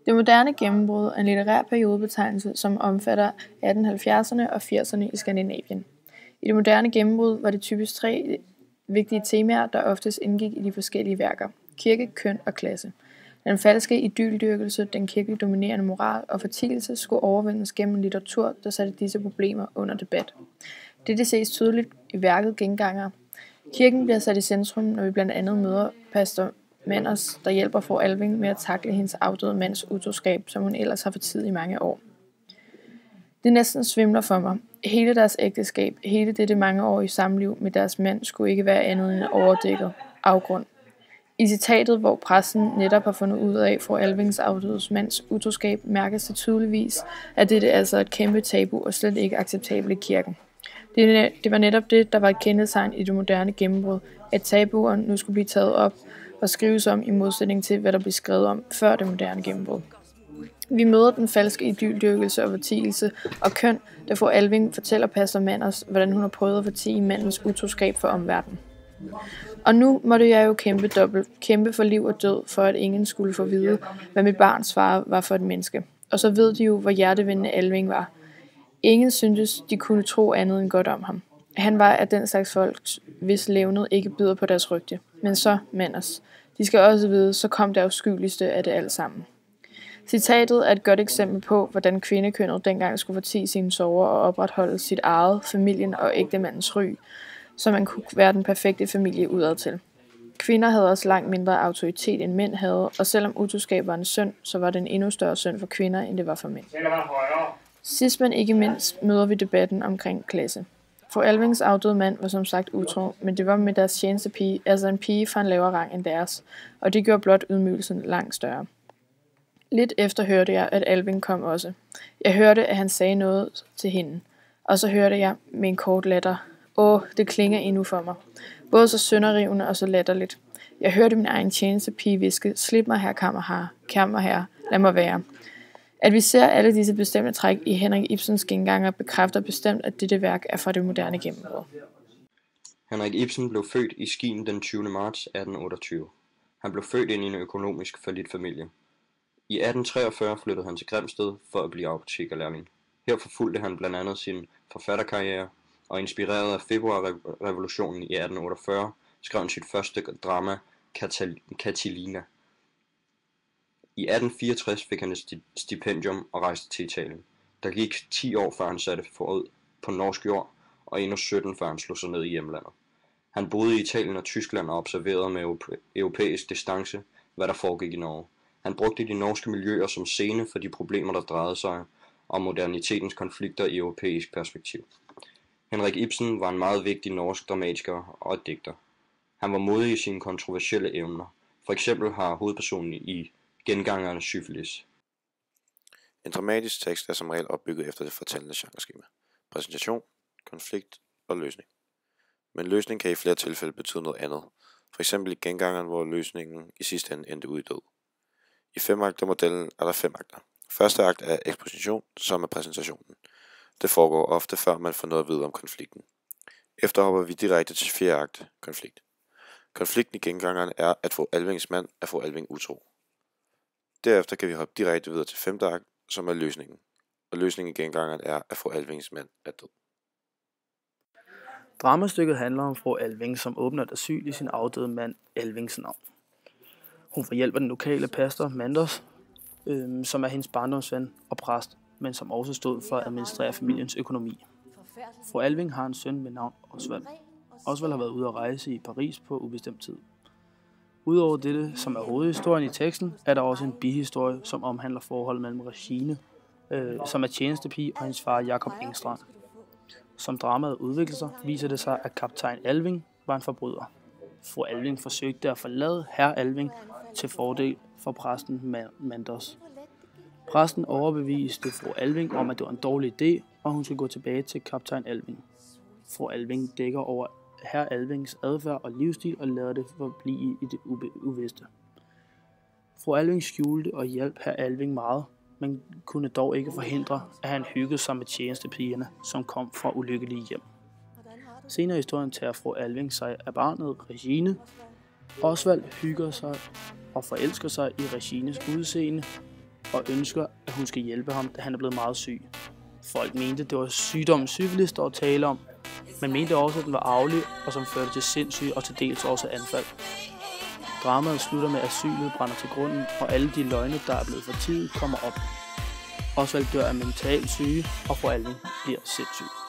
Det moderne gennembrud er en litterær periodebetegnelse, som omfatter 1870'erne og 80'erne i Skandinavien. I det moderne gennembrud var det typisk 3 vigtige temaer, der oftest indgik i de forskellige værker: kirke, køn og klasse. Den falske idyldyrkelse, den kirkeligt dominerende moral og fortielse skulle overvindes gennem en litteratur, der satte disse problemer under debat. Dette ses tydeligt i værket Gengangere. Kirken bliver sat i centrum, når vi blandt andet møder pastor Manders, der hjælper fru Alving med at takle hendes afdøde mands utroskab, som hun ellers har fortiet i mange år. Det næsten svimler for mig. Hele deres ægteskab, hele dette mangeårige samliv med deres mand, skulle ikke være andet end en overdækket afgrund. I citatet, hvor præsten netop har fundet ud af fru Alvings afdødes mands utroskab, mærkes det tydeligvis, at dette altså er et kæmpe tabu og slet ikke acceptabelt i kirken. Det var netop det, der var et kendetegn i det moderne gennembrud, at tabuer nu skulle blive taget op og skrives om i modsætning til, hvad der blev skrevet om før det moderne gennembrud. Vi møder den falske idyldyrkelse og fortielse og køn, da fru Alving fortæller pastor Manders, hvordan hun har prøvet at fortie mandens utroskab for omverdenen. Og nu måtte jeg jo kæmpe for liv og død, for at ingen skulle få vide, hvad mit barns far var for et menneske. Og så ved de jo, hvor hjertevendende Alving var. Ingen syntes, de kunne tro andet end godt om ham. Han var af den slags folk, hvis levnet ikke byder på deres rygte. Men så Manders. De skal også vide, så kom det afskyeligste af det alt sammen. Citatet er et godt eksempel på, hvordan kvindekønnet dengang skulle fortie sine sorger og opretholde sit eget, familien og ægtemandens ry, så man kunne være den perfekte familie udad til. Kvinder havde også langt mindre autoritet end mænd havde, og selvom utroskab var en synd, så var det en endnu større synd for kvinder, end det var for mænd. Sidst men ikke mindst møder vi debatten omkring klasse. Fru Alvings afdøde mand var som sagt utro, men det var med deres tjenestepige, altså en pige fra en lavere rang end deres, og det gjorde blot ydmygelsen langt større. Lidt efter hørte jeg, at Alving kom også. Jeg hørte, at han sagde noget til hende, og så hørte jeg med en kort latter: det klinger endnu for mig. Både så sønderrivende og så latterligt. Jeg hørte min egen tjenestepige hviske: slip mig her, kammerherre, lad mig være. At vi ser alle disse bestemte træk i Henrik Ibsens Gengangere bekræfter bestemt, at dette værk er fra det moderne gennembrud. Henrik Ibsen blev født i Skien den 20. marts 1828. Han blev født ind i en økonomisk fallit familie. I 1843 flyttede han til Grimsted for at blive apotekerlærling. Her forfulgte han blandt andet sin forfatterkarriere, og inspireret af februarrevolutionen i 1848 skrev han sit første drama, Catilina. I 1864 fik han et stipendium og rejste til Italien. Der gik 10 år, før han satte fod på norsk jord, og endnu 17, før han slog sig ned i hjemlandet. Han boede i Italien og Tyskland og observerede med europæisk distance, hvad der foregik i Norge. Han brugte de norske miljøer som scene for de problemer, der drejede sig om modernitetens konflikter i europæisk perspektiv. Henrik Ibsen var en meget vigtig norsk dramatiker og digter. Han var modig i sine kontroversielle emner. For eksempel har hovedpersonen i Gengangerne syfilis. En dramatisk tekst er som regel opbygget efter det fortællende genreskema: præsentation, konflikt og løsning. Men løsning kan i flere tilfælde betyde noget andet. For eksempel i Gengangeren, hvor løsningen i sidste ende endte ud i død. I 5-aktermodellen er der 5 akter. Første akt er eksposition, som er præsentationen. Det foregår ofte, før man får noget at vide om konflikten. Efter hopper vi direkte til 4. akt, konflikt. Konflikten i Gengangeren er, at fru Alvings mand er fru Alving utro. Derefter kan vi hoppe direkte videre til 5. akt, som er løsningen. Og løsningen i Gengangeren er, at fru Alvings mand er død. Dramastykket handler om fru Alving, som åbner et asyl i sin afdøde mand Alvings navn. Hun får hjælp af den lokale pastor Manders, som er hendes barndomsven og præst, men som også stod for at administrere familiens økonomi. Fru Alving har en søn med navn Osvald. Osvald har været ude at rejse i Paris på ubestemt tid. Udover dette, som er hovedhistorien i teksten, er der også en bihistorie, som omhandler forholdet mellem Regine, som er tjenestepige, og hendes far Jakob Engstrand. Som dramaet udvikler sig, viser det sig, at kaptajn Alving var en forbryder. Fru Alving forsøgte at forlade herr Alving til fordel for præsten Manders. Præsten overbeviste fru Alving om, at det var en dårlig idé, og hun skulle gå tilbage til kaptajn Alving. Fru Alving dækker over herr Alvings adfærd og livsstil og lader det forblive i det uvidste. Fru Alving skjulte og hjalp herr Alving meget, men kunne dog ikke forhindre, at han hyggede sig med tjenestepigerne, som kom fra ulykkelige hjem. Senere i historien tager fru Alving sig af barnet Regine. Osvald hygger sig og forelsker sig i Regines udseende, og ønsker, at hun skal hjælpe ham, da han er blevet meget syg. Folk mente, det var sygdommen syfilis, der var tale om, men mente også, at den var arvelig, og som førte til sindssyge og til dels også anfald. Dramaet slutter med, at asylet brænder til grunden, og alle de løgne, der er blevet fortiet, kommer op. Osvald dør af mental syge, og fru Alving bliver sindssyg.